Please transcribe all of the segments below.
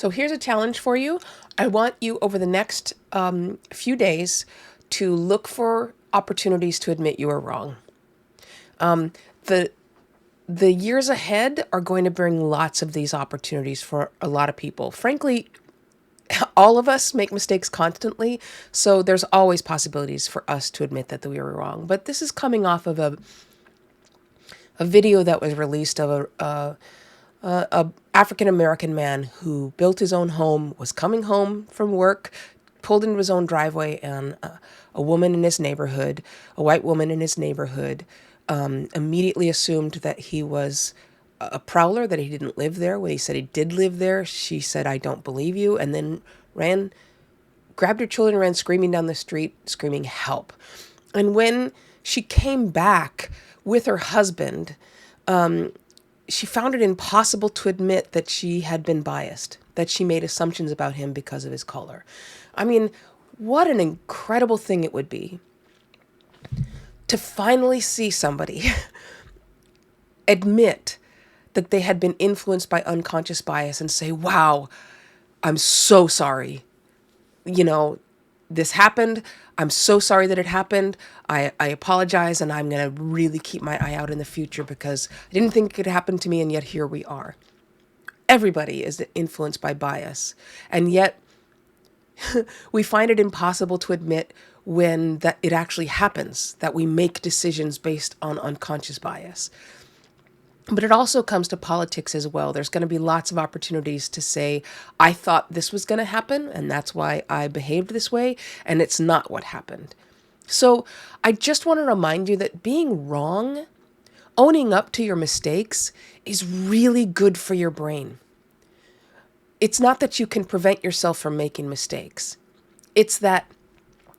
So here's a challenge for you. I want you over the next few days to look for opportunities to admit you are wrong. The the years ahead are going to bring lots of these opportunities for a lot of people. Frankly, all of us make mistakes constantly, so there's always possibilities for us to admit that we were wrong. But this is coming off of a video that was released of a African American man who built his own home, was coming home from work, pulled into his own driveway, and a woman in his neighborhood, a white woman in his neighborhood, immediately assumed that he was a prowler, that he didn't live there. When he said he did live there, she said, "I don't believe you," and then grabbed her children, ran screaming down the street, screaming, "Help." And when she came back with her husband, she found it impossible to admit that she had been biased, that she made assumptions about him because of his color. I mean, what an incredible thing it would be to finally see somebody admit that they had been influenced by unconscious bias and say, "Wow, I'm so sorry. You know, this happened. I'm so sorry that it happened. I apologize, and I'm going to really keep my eye out in the future because I didn't think it could happen to me, and yet here we are." Everybody is influenced by bias, and yet we find it impossible to admit when that it actually happens, that we make decisions based on unconscious bias. But it also comes to politics as well. There's going to be lots of opportunities to say, "I thought this was going to happen, and that's why I behaved this way, and it's not what happened." So I just want to remind you that being wrong, owning up to your mistakes, is really good for your brain. It's not that you can prevent yourself from making mistakes. It's that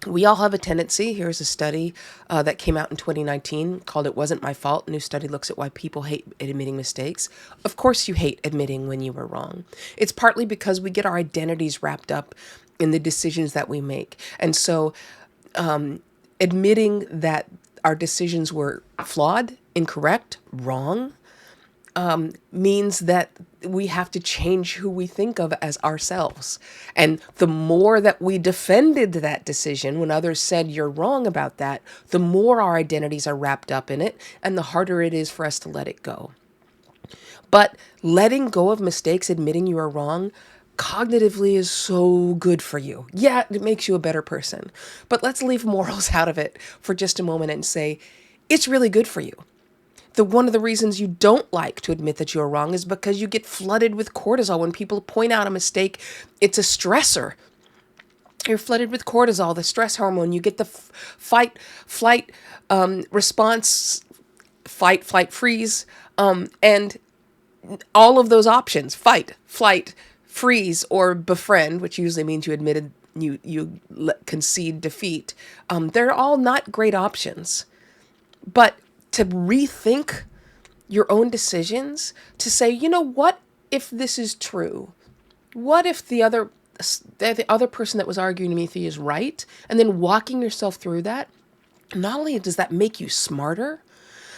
we all have a tendency. Here's a study that came out in 2019 called "It Wasn't My Fault." A new study looks at why people hate admitting mistakes. Of course you hate admitting when you were wrong. It's partly because we get our identities wrapped up in the decisions that we make. And so admitting that our decisions were flawed, incorrect, wrong, means that we have to change who we think of as ourselves. And the more that we defended that decision when others said you're wrong about that, the more our identities are wrapped up in it and the harder it is for us to let it go. But letting go of mistakes, admitting you are wrong, cognitively is so good for you. Yeah, it makes you a better person. But let's leave morals out of it for just a moment and say it's really good for you. One of the reasons you don't like to admit that you're wrong is because you get flooded with cortisol. When people point out a mistake, it's a stressor. You're flooded with cortisol, the stress hormone. You get the fight, flight response, fight, flight, freeze, and all of those options: fight, flight, freeze, or befriend, which usually means you admitted you concede defeat. They're all not great options, but to rethink your own decisions, to say, you know, what if this is true? What if the other person that was arguing with me is right? And then walking yourself through that, not only does that make you smarter,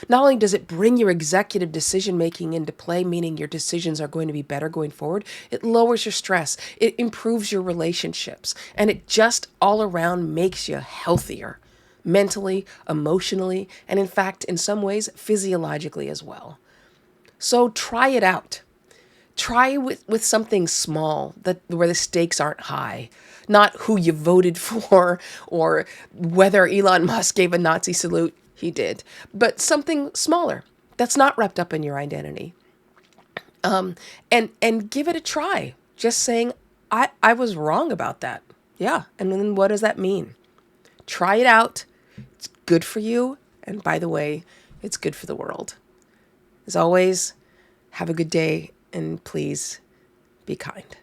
not only does it bring your executive decision making into play, meaning your decisions are going to be better going forward, it lowers your stress, it improves your relationships, and it just all around makes you healthier. Mentally, emotionally, and in fact, in some ways, physiologically as well. So try it out. Try with something small where the stakes aren't high. Not who you voted for or whether Elon Musk gave a Nazi salute. He did. But something smaller that's not wrapped up in your identity. And give it a try. Just saying, I was wrong about that. Yeah. And then what does that mean? Try it out. It's good for you. And by the way, it's good for the world. As always, have a good day and please be kind.